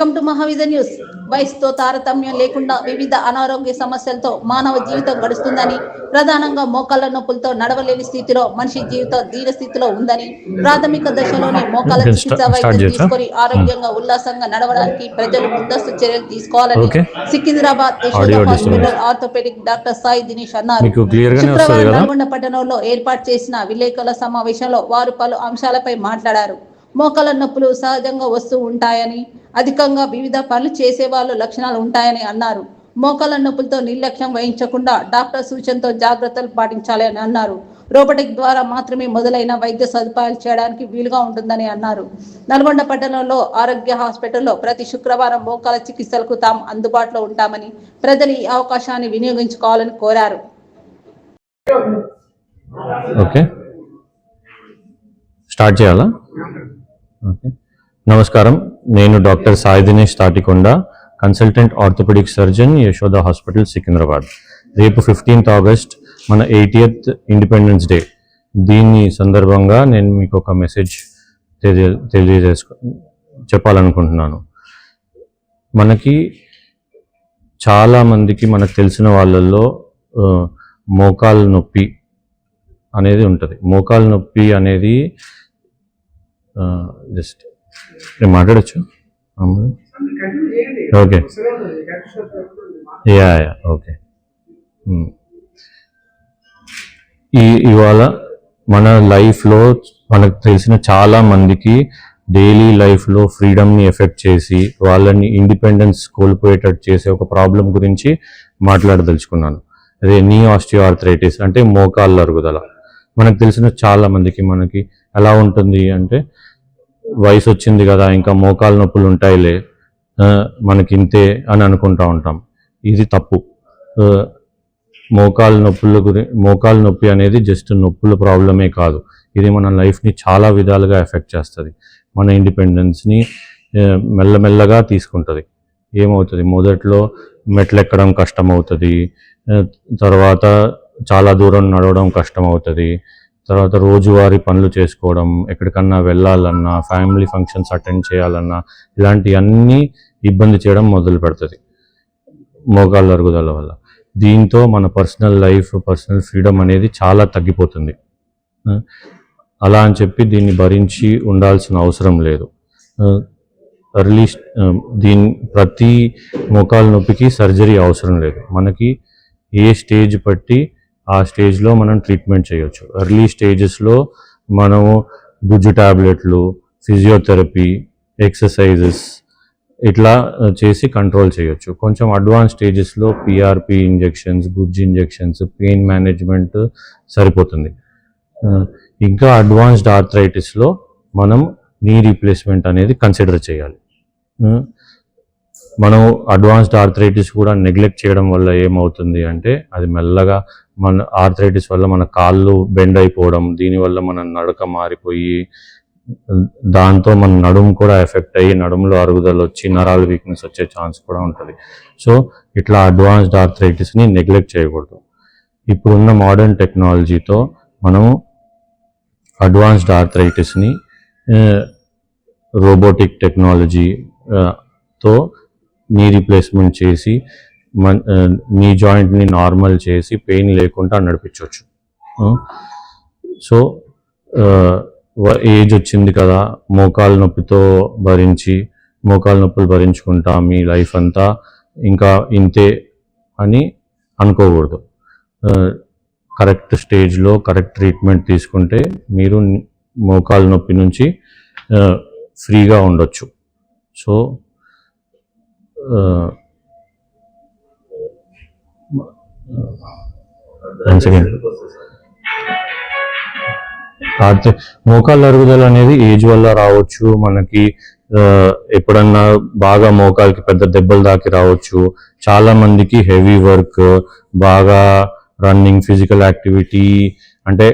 Welcome to మహావిజ news. వయసుతో తారతమ్యం లేకుండా వివిధ అనారోగ్య సమస్యలతో మానవ జీవితం గడుస్తుందని, ప్రధానంగా మోకాళ్ల నొప్పులతో నడవలేని స్థితిలో మనిషి జీవితం దీన స్థితిలో ఉందని, ప్రాథమిక దశలోనే మోకాళ్ల చికిత్స వైద్యం తీసుకొని ఆరోగ్యంగా ఉల్లాసంగా నడవడానికి ప్రజలు ముందస్తు చర్యలు తీసుకోవాలని Secunderabad Yashoda hospital orthopaedic doctor Sai Dinesh అన్నారు. శుక్రవారం నల్గొండ పట్టణంలో ఏర్పాటు చేసిన విలేకరుల సమావేశంలో వారు పలు అంశాలపై మాట్లాడారు. మోకాళ్ల నొప్పులు సహజంగా వస్తూ ఉంటాయని, అధికంగా వివిధ పనులు చేసే వాళ్ళు లక్షణాలు ఉంటాయని అన్నారు. మోకాళ్ల నొప్పులతో నిర్లక్ష్యం వహించకుండా డాక్టర్ సూచనతో జాగ్రత్తలు పాటించాలని అన్నారు. రోబోటిక్ ద్వారా మాత్రమే మొదలైన వైద్య సదుపాయాలు చేయడానికి వీలుగా ఉంటుందని అన్నారు. నల్గొండ పట్టణంలో ఆరోగ్య హాస్పిటల్లో ప్రతి శుక్రవారం మోకాళ్ల చికిత్సలకు తాము అందుబాటులో ఉంటామని, ప్రజలు ఈ అవకాశాన్ని వినియోగించుకోవాలని కోరారు. ఓకే, స్టార్ట్ చేయాలా? ఓకే, నమస్కారం. నేను doctor Sai Dinesh Tatikonda, consultant orthopaedic surgeon, Yashoda hospital, Secunderabad. రేపు 15th ఆగస్ట్ మన 80th ఇండిపెండెన్స్ డే. దీని సందర్భంగా నేను మీకు ఒక మెసేజ్ చెప్పాలనుకుంటున్నాను. మనకి చాలామందికి మనకు తెలిసిన వాళ్ళల్లో మోకాలు నొప్పి అనేది ఉంటుంది. మోకాలు నొప్పి అనేది జస్ట్ నేను మాట్లాడచ్చు? Okay, yeah okay. ఇవాళ మన లైఫ్లో మనకు తెలిసిన చాలా మందికి డైలీ లైఫ్లో ఫ్రీడమ్ని ఎఫెక్ట్ చేసి వాళ్ళని ఇండిపెండెన్స్ కోల్పోయేటట్టు చేసే ఒక ప్రాబ్లం గురించి మాట్లాడదలుచుకున్నాను. అదే నీ ఆస్టియోఆర్థరైటిస్, అంటే మోకాళ్ళ అరుగుదల. మనకు తెలిసిన చాలా మందికి మనకి ఎలా ఉంటుంది అంటే, వయసు వచ్చింది కదా ఇంకా మోకాళ్ళ నొప్పులు ఉంటాయిలే, మనకి ఇంతే అని అనుకుంటూ ఉంటాం. ఇది తప్పు. మోకాళ్ళ నొప్పి అనేది జస్ట్ నొప్పుల ప్రాబ్లమే కాదు, ఇది మన లైఫ్ని చాలా విధాలుగా ఎఫెక్ట్ చేస్తుంది. మన ఇండిపెండెన్స్ని మెల్లమెల్లగా తీసుకుంటుంది. ఏమవుతుంది, మొదట్లో మెట్లు ఎక్కడం కష్టమవుతుంది, తర్వాత చాలా దూరం నడవడం కష్టమవుతుంది, తర్వాత రోజువారీ పనులు చేసుకోవడం, ఎక్కడికన్నా వెళ్ళాలన్నా, ఫ్యామిలీ ఫంక్షన్స్ అటెండ్ చేయాలన్నా ఇలాంటివన్నీ ఇబ్బంది చేయడం మొదలు పెడుతుంది మోకాళ్ళ అరుగుదల వల్ల. దీంతో మన పర్సనల్ లైఫ్, పర్సనల్ ఫ్రీడమ్ అనేది చాలా తగ్గిపోతుంది. అలా అని చెప్పి దీన్ని భరించి ఉండాల్సిన అవసరం లేదు. ప్రతి మోకాళ్ళ నొప్పికి సర్జరీ అవసరం లేదు. మనకి ఏ స్టేజ్ బట్టి ఆ స్టేజ్లో మనం ట్రీట్మెంట్ చేయొచ్చు. ఎర్లీ స్టేజెస్లో మనము గుజ్జు ట్యాబ్లెట్లు, ఫిజియోథెరపీ, ఎక్సర్సైజెస్ ఇట్లా చేసి కంట్రోల్ చేయొచ్చు. కొంచెం అడ్వాన్స్ స్టేజెస్లో పిఆర్పి ఇంజెక్షన్స్, గుజ్జు ఇంజెక్షన్స్, పెయిన్ మేనేజ్మెంట్ సరిపోతుంది. ఇంకా అడ్వాన్స్డ్ ఆర్థరైటిస్లో మనం నీ రీప్లేస్మెంట్ అనేది కన్సిడర్ చేయాలి. మనం అడ్వాన్స్డ్ ఆర్థరైటిస్ కూడా నెగ్లెక్ట్ చేయడం వల్ల ఏమవుతుంది అంటే, అది మెల్లగా మన ఆర్థరైటిస్ వల్ల మన కాళ్ళు బెండ్ అయిపోవడం, దీనివల్ల మన నడక మారిపోయి దాంతో మన నడుము కూడా ఎఫెక్ట్ అయ్యి నడుములో అరుగుదల వచ్చి నరాల వీక్నెస్ వచ్చే ఛాన్స్ కూడా ఉంటుంది. సో ఇట్లా అడ్వాన్స్డ్ ఆర్థరైటిస్ని నెగ్లెక్ట్ చేయకూడదు. ఇప్పుడున్న మోడర్న్ టెక్నాలజీతో మనము అడ్వాన్స్డ్ ఆర్థరైటిస్ని రోబోటిక్ టెక్నాలజీతో నీ రీప్లేస్మెంట్ చేసి నీ జాయింట్ని నార్మల్ చేసి పెయిన్ లేకుండా నడిపించవచ్చు. సో ఏజ్ వచ్చింది కదా, మోకాళ్ళ నొప్పులు భరించుకుంటా మీ లైఫ్ అంతా ఇంకా ఇంతే అని అనుకోకూడదు. కరెక్ట్ స్టేజ్లో కరెక్ట్ ట్రీట్మెంట్ తీసుకుంటే మీరు మోకాళ్ళ నొప్పి నుంచి ఫ్రీగా ఉండొచ్చు. సో మోకాళ్ళ అరుగుదల అనేది ఏజ్ వల్ల రావచ్చు. మనకి ఎప్పుడన్నా బాగా మోకాళ్ళకి పెద్ద దెబ్బలు దాకి రావచ్చు. చాలా మందికి హెవీ వర్క్, బాగా రన్నింగ్, ఫిజికల్ యాక్టివిటీ అంటే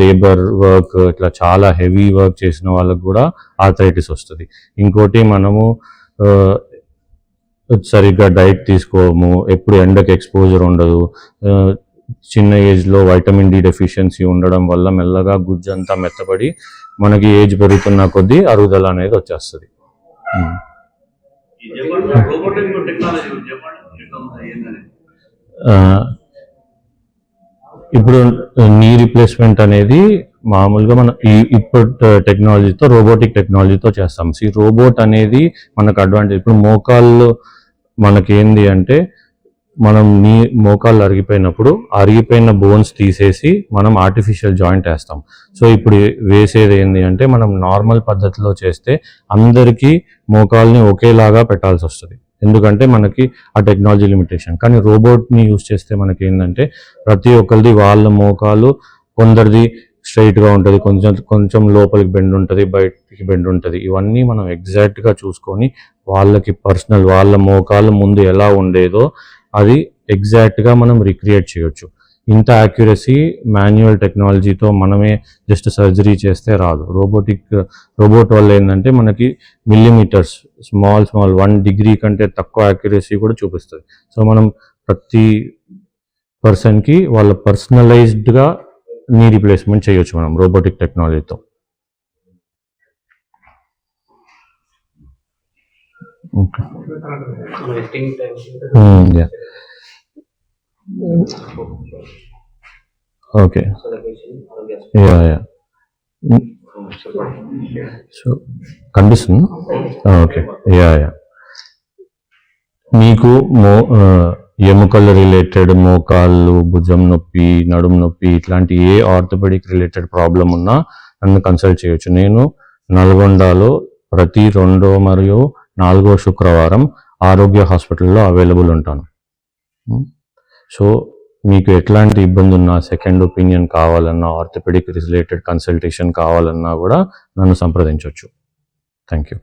లేబర్ వర్క్, ఇట్లా చాలా హెవీ వర్క్ చేసిన వాళ్ళకు కూడా ఆర్థరైటిస్ వస్తుంది. ఇంకోటి, మనము సరిగ్గా డైట్ తీసుకోము, ఎప్పుడు ఎండకి ఎక్స్పోజర్ ఉండదు, చిన్న ఏజ్లో వైటమిన్ డి డెఫిషియన్సీ ఉండడం వల్ల మెల్లగా గుజ్జంతా మెత్తబడి మనకి ఏజ్ పెరుగుతున్న కొద్దీ అరుగుదల అనేది వచ్చేస్తుంది. రోబోటిక్ టెక్నాలజీ చెప్పండి ఎట్లా ఉంది ఏంటనేది. ఇప్పుడు నీ రీప్లేస్మెంట్ అనేది మామూలుగా మనం ఇప్పుడు టెక్నాలజీతో రోబోటిక్ టెక్నాలజీతో చేస్తాం. రోబోట్ అనేది మనకు అడ్వాంటేజ్. ఇప్పుడు మోకాళ్ళు మనకేంది అంటే మనం మోకాళ్ళు అరిగిపోయినప్పుడు అరిగిపోయిన బోన్స్ తీసేసి మనం ఆర్టిఫిషియల్ జాయింట్ వేస్తాం. సో ఇప్పుడు వేసేది ఏంది అంటే మనం నార్మల్ పద్ధతిలో చేస్తే అందరికీ మోకాల్ని ఒకేలాగా పెట్టాల్సి వస్తుంది, ఎందుకంటే మనకి ఆ టెక్నాలజీ లిమిటేషన్. కానీ రోబోట్ని యూజ్ చేస్తే మనకి ఏంటంటే ప్రతి ఒక్కరిది వాళ్ళ మోకాలు కొందరిది స్ట్రైట్గా ఉంటుంది, కొంచెం లోపలికి బెండ్ ఉంటుంది, బయటికి బెండ్ ఉంటుంది. ఇవన్నీ మనం ఎగ్జాక్ట్గా చూసుకొని వాళ్ళకి పర్సనల్ వాళ్ళ మోకాలు ముందు ఎలా ఉండేదో అది ఎగ్జాక్ట్గా మనం రిక్రియేట్ చేయొచ్చు. ఇంత యాక్యురసీ మాన్యువల్ టెక్నాలజీతో మనమే జస్ట్ సర్జరీ చేస్తే రాదు. రోబోట్ వల్ల ఏంటంటే మనకి మిల్లీమీటర్స్ స్మాల్ 1 డిగ్రీ కంటే తక్కువ యాక్యురసీ కూడా చూపిస్తుంది. సో మనం ప్రతి పర్సన్కి వాళ్ళ పర్సనలైజ్డ్గా నీ రీప్లేస్మెంట్ చేయొచ్చు మనం రోబోటిక్ టెక్నాలజీతో. ఓకే. ఓకే. యా. సో కనిపిస్తుంది. ఓకే. యా. మీకు ఎముకలు రిలేటెడ్, మోకాళ్ళు, భుజం నొప్పి, నడుము నొప్పి ఇట్లాంటి ఏ ఆర్థోపెడిక్ రిలేటెడ్ ప్రాబ్లం ఉన్నా నన్ను కన్సల్ట్ చేయొచ్చు. నేను నల్గొండలో ప్రతి 2వ మరియు 4వ శుక్రవారం ఆరోగ్య హాస్పిటల్లో అవైలబుల్ ఉంటాను. సో మీకు ఎట్లాంటి ఇబ్బంది ఉన్నా, సెకండ్ ఒపీనియన్ కావాలన్నా, ఆర్థోపెడిక్ రిలేటెడ్ కన్సల్టేషన్ కావాలన్నా కూడా నన్ను సంప్రదించవచ్చు. Thank you.